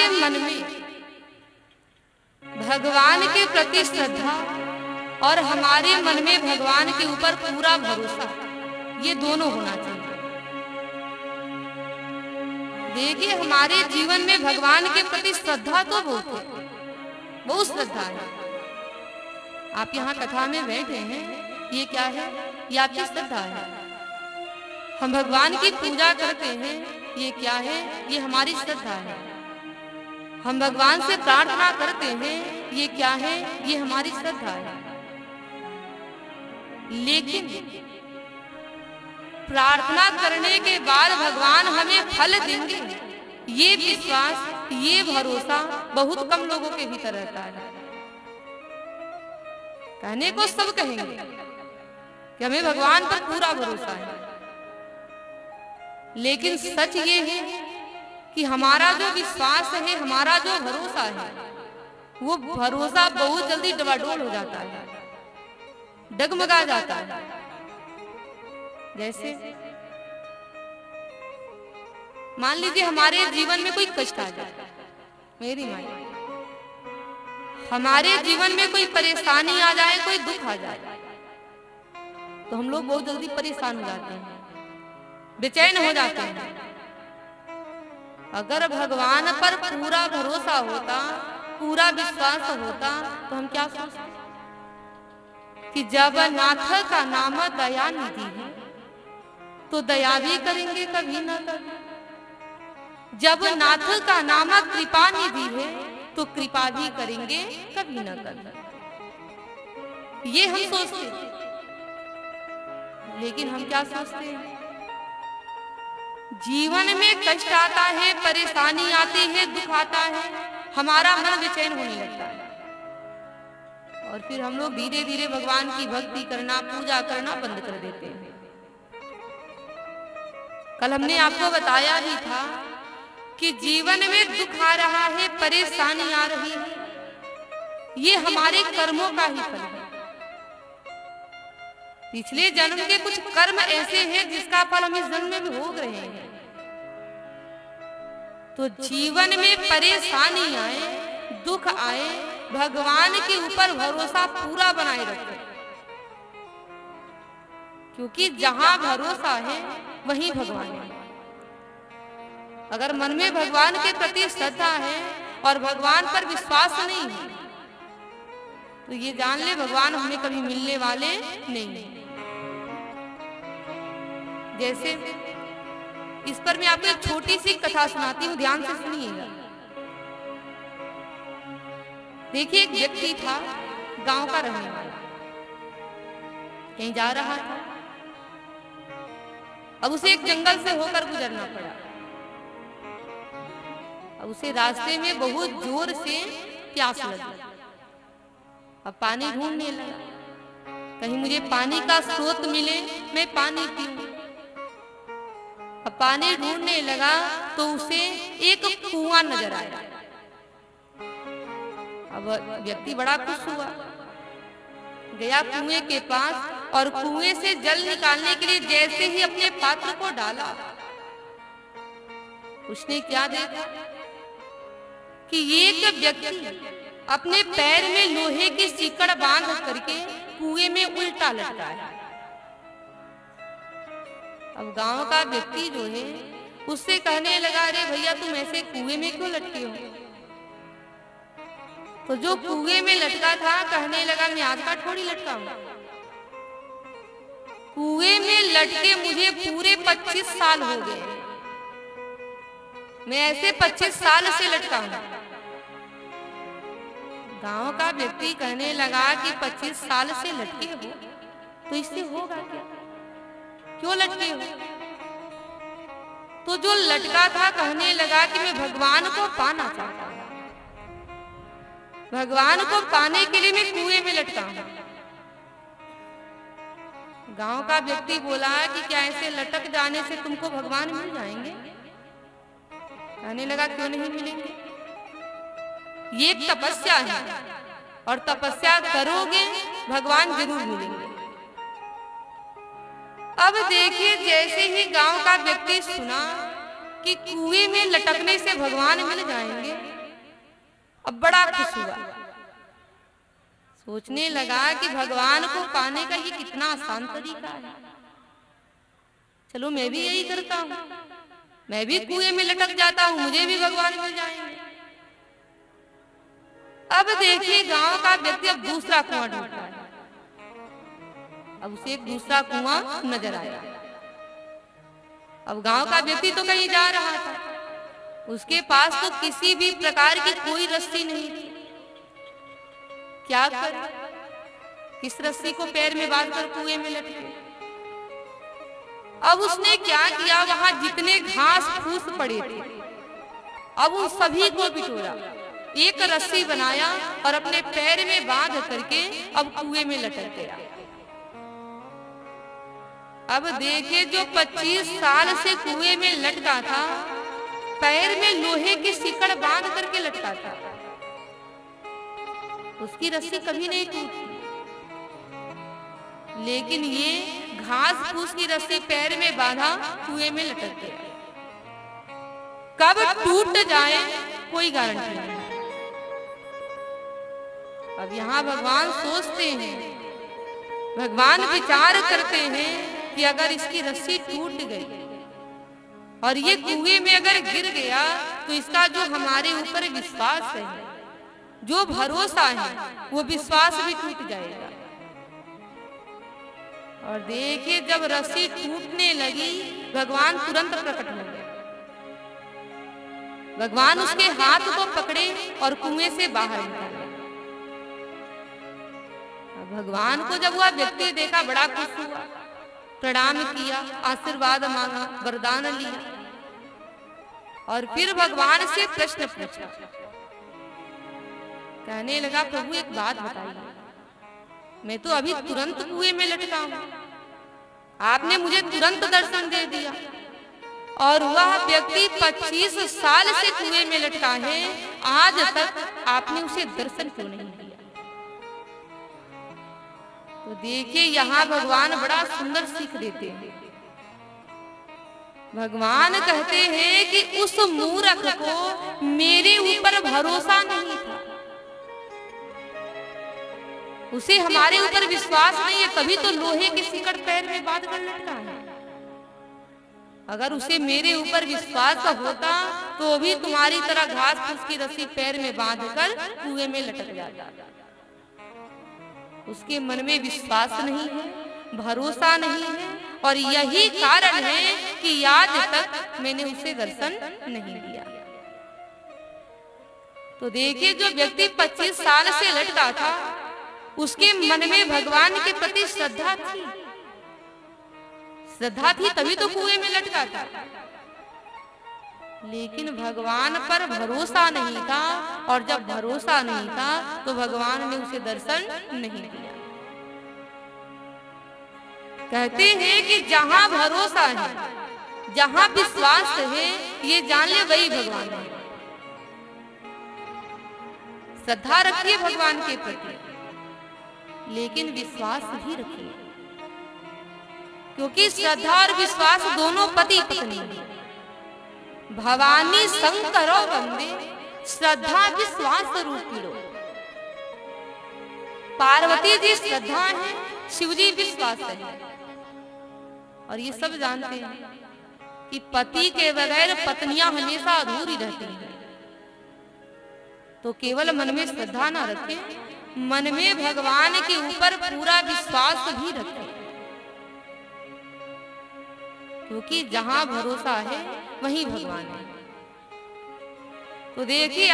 हमारे मन में भगवान के प्रति श्रद्धा और हमारे मन में भगवान के ऊपर पूरा भरोसा, ये दोनों होना चाहिए। देखिए, हमारे जीवन में भगवान के प्रति श्रद्धा तो बहुत श्रद्धा है। आप यहाँ कथा में बैठे हैं, ये क्या है? ये आपकी श्रद्धा है। हम भगवान की पूजा करते हैं, ये क्या है? ये हमारी श्रद्धा है। हम भगवान से प्रार्थना करते हैं, ये क्या है? ये हमारी श्रद्धा है। लेकिन प्रार्थना करने के बाद भगवान हमें फल देंगे, ये विश्वास, ये भरोसा बहुत कम लोगों के भीतर रहता है। कहने को सब कहेंगे कि हमें भगवान पर पूरा भरोसा है, लेकिन सच ये है कि हमारा जो विश्वास है, हमारा जो भरोसा है, वो भरोसा बहुत जल्दी डबाडोल हो जाता है, डगमगा जाता है। जैसे मान लीजिए हमारे जीवन में कोई कष्ट आ जाए, मेरी माँ, हमारे जीवन में कोई परेशानी आ जाए, कोई दुख आ जाए, तो हम लोग बहुत जल्दी परेशान हो जाते हैं, बेचैन हो जाते हैं। अगर भगवान पर पूरा भरोसा होता, पूरा विश्वास होता, तो हम क्या सोचते कि जब नाथ का नाम दया निधि है, तो दया भी करेंगे कभी न कभी। जब नाथ का नाम कृपा निधि है, तो कृपा भी करेंगे कभी न कभी। ये हम सोचते हैं, लेकिन हम क्या सोचते हैं? जीवन में कष्ट आता है, परेशानी आती है, दुख आता है, हमारा मन बेचैन होने लगता है, और फिर हम लोग धीरे धीरे भगवान की भक्ति करना, पूजा करना बंद कर देते हैं। कल हमने आपको बताया ही था कि जीवन में दुख आ रहा है, परेशानी आ रही है, ये हमारे कर्मों का ही फल है। पिछले जन्म के कुछ कर्म ऐसे हैं जिसका फल हम इस जन्म में भी भोग रहे हैं। तो जीवन में परेशानी आए, दुख आए, भगवान के ऊपर भरोसा पूरा बनाए रखें, क्योंकि जहां भरोसा है वहीं भगवान है। अगर मन में भगवान के प्रति श्रद्धा है और भगवान पर विश्वास नहीं है, तो ये जान ले भगवान हमें कभी मिलने वाले नहीं। जैसे इस पर मैं आपको एक छोटी सी कथा सुनाती हूँ, ध्यान से सुनिएगा। देखिए, एक व्यक्ति था, गांव का रहने वाला, कहीं जा रहा था। अब उसे एक जंगल से होकर गुजरना पड़ा। अब उसे रास्ते में बहुत जोर से प्यास लगी। अब पानी ढूंढने लगा, कहीं मुझे पानी का स्रोत मिले, मैं पानी पीऊं। अब पानी ढूंढने लगा तो उसे एक कुआं नजर आया। अब व्यक्ति बड़ा खुश हुआ, गया कुएं के पास और कुएं से जल निकालने के लिए जैसे ही अपने पात्र को डाला, उसने क्या देखा कि एक व्यक्ति अपने पैर में लोहे की सीकड़ बांध करके कुएं में उल्टा लटका है। अब गांव का व्यक्ति जो है उससे कहने लगा, अरे भैया तुम ऐसे कुएं में क्यों लटके हो? तो जो कुएं में लटका था कहने लगा, मैं आज का थोड़ी लटका हूं, कुएं में लटके मुझे पूरे 25 साल हो गए, मैं ऐसे 25 साल से लटका हूं। गांव का व्यक्ति कहने लगा कि 25 साल से लटके हो तो इससे होगा क्या, क्यों लटके हो? तो जो लटका था कहने लगा कि मैं भगवान को पाना चाहता हूं, भगवान को पाने के लिए मैं कुएं में लटका हूं। गांव का व्यक्ति बोला कि क्या ऐसे लटक जाने से तुमको भगवान मिल जाएंगे? कहने लगा, क्यों नहीं मिलेंगे, ये तपस्या है और तपस्या करोगे भगवान जरूर मिलेंगे। अब देखिए, जैसे ही गांव का व्यक्ति सुना कि कुएं में लटकने से भगवान मिल जाएंगे, अब बड़ा खुश हुआ, सोचने लगा कि भगवान को पाने का ये कितना आसान तरीका है। चलो मैं भी यही करता हूँ, मैं भी कुएं में लटक जाता हूँ, मुझे भी भगवान मिल जाएंगे। अब देखिए गांव का व्यक्ति अब दूसरा कुआं ढूंढता है। अब उसे एक दूसरा कुआं नजर आया। अब गांव का व्यक्ति तो कहीं जा रहा था, उसके पास तो किसी भी प्रकार की कोई रस्सी नहीं थी। क्या करे, किस रस्सी को पैर में बांधकर कुएं में लटके। अब उसने क्या किया, वहां जितने घास फूस पड़े थे अब उन सभी को बिटोरा, एक रस्सी बनाया और अपने पैर में बांध करके अब कुएं में लटक गया। अब देखिए जो 25 साल से कुएं में लटका था, पैर में लोहे की सिकड़ बांध करके लटका था, उसकी रस्सी कभी नहीं टूटी। लेकिन ये घास फूस की रस्सी पैर में बांधा कुएं में लटक गया। कब टूट जाए कोई गारंटी नहीं। अब यहाँ भगवान सोचते हैं, भगवान विचार करते हैं कि अगर इसकी रस्सी टूट गई और ये कुएं में अगर गिर गया तो इसका जो हमारे ऊपर विश्वास है, जो भरोसा है, वो विश्वास भी टूट जाएगा। और देखिए जब रस्सी टूटने लगी भगवान तुरंत प्रकट हो गए। भगवान उसके हाथ को पकड़े और कुएं से बाहर निकाले। भगवान को जब वह व्यक्ति देखा बड़ा खुश हुआ, प्रणाम किया, आशीर्वाद मांगा, वरदान लिया और फिर भगवान से प्रश्न पूछा। कहने लगा, प्रभु एक बात बताइए, मैं तो अभी तुरंत कुएं में लटका हूं, आपने मुझे तुरंत दर्शन दे दिया और वह व्यक्ति 25 साल से कुएं में लटका है, आज तक आपने उसे दर्शन क्यों नहीं दिया। तो देखिए यहाँ भगवान बड़ा सुंदर सीख देते हैं। भगवान कहते हैं कि उस मूर्ख को मेरे ऊपर भरोसा नहीं था, उसे हमारे ऊपर विश्वास नहीं है, तभी तो लोहे की सिकड़ पैर में बांध कर लटका है। अगर उसे मेरे ऊपर विश्वास होता तो भी तुम्हारी तरह घास फूस की रस्सी पैर में बांधकर कुएं में लटक जाता। उसके मन में विश्वास नहीं है, भरोसा नहीं है और यही कारण है कि आज तक मैंने उसे दर्शन नहीं दिया। तो देखिए जो व्यक्ति 25 साल से लटका था, उसके मन में भगवान के प्रति श्रद्धा थी, श्रद्धा थी तभी तो कुएं में लटका था। लेकिन भगवान पर भरोसा नहीं था और जब भरोसा नहीं था तो भगवान ने उसे दर्शन नहीं दिया। कहते हैं कि जहां भरोसा है, जहां विश्वास है, ये जान ले वही भगवान है। श्रद्धा रखिए भगवान के प्रति, लेकिन विश्वास भी रखिए, क्योंकि श्रद्धा और विश्वास दोनों पति पत्नी हैं। भवानी शंकरो वंदे श्रद्धा विश्वास रूपिणो। पार्वती जी श्रद्धा है, शिव जी विश्वास है। और ये सब जानते हैं कि पति के बगैर पत्नियां हमेशा अधूरी रहती हैं। तो केवल मन में श्रद्धा ना रखें, मन में भगवान के ऊपर पूरा विश्वास भी रखें, क्योंकि जहां भरोसा है वहीं भगवान है। तो देखिए